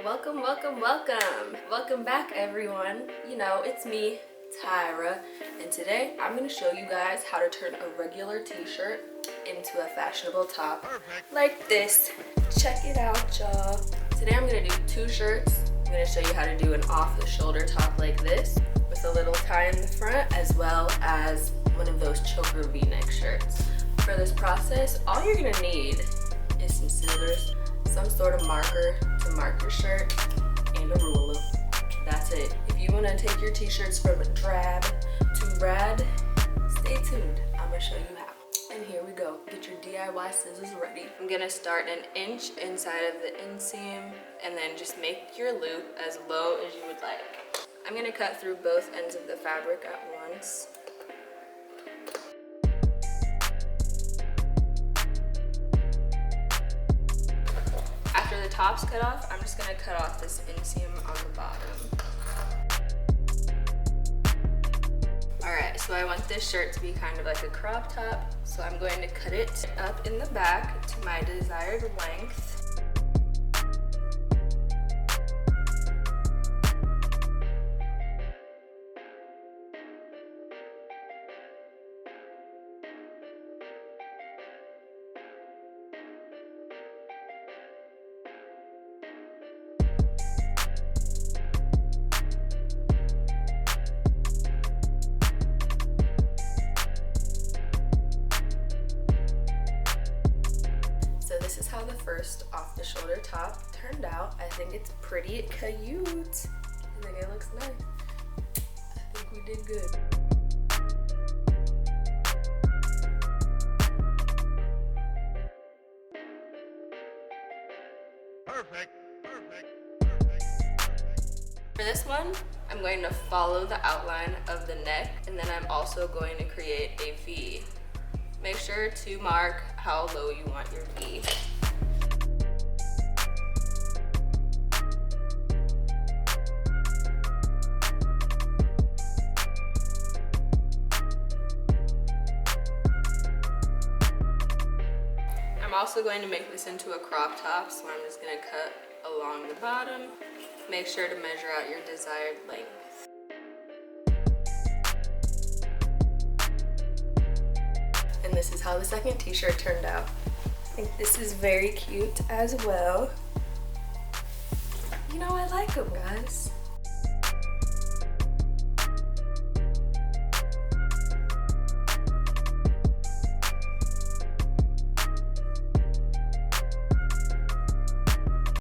Welcome, welcome, welcome. Welcome back, everyone. You know, it's me, Tyra, and today I'm going to show you guys how to turn a regular t-shirt into a fashionable top like this. Check it out, y'all. Today I'm going to do two shirts. I'm going to show you how to do an off-the-shoulder top like this with a little tie in the front, as well as one of those choker v-neck shirts. For this process, all you're going to need is some scissors, some sort of marker to mark your shirt, and a ruler. That's it. If you want to take your t-shirts from drab to rad, stay tuned. I'm going to show you how. And here we go. Get your DIY scissors ready. I'm going to start an inch inside of the inseam and then just make your loop as low as you would like. I'm going to cut through both ends of the fabric at once. After the top's cut off, I'm just going to cut off this inseam on the bottom. Alright, so I want this shirt to be kind of like a crop top, so I'm going to cut it up in the back to my desired length. This is how the first off-the-shoulder top turned out. I think it's pretty cute. I think it looks nice. I think we did good. Perfect. For this one, I'm going to follow the outline of the neck, and then I'm also going to create a V. Make sure to mark how low you want your V. I'm also going to make this into a crop top, so I'm just going to cut along the bottom. Make sure to measure out your desired length. And this is how the second t-shirt turned out. I think this is very cute as well. You know, I like them, guys.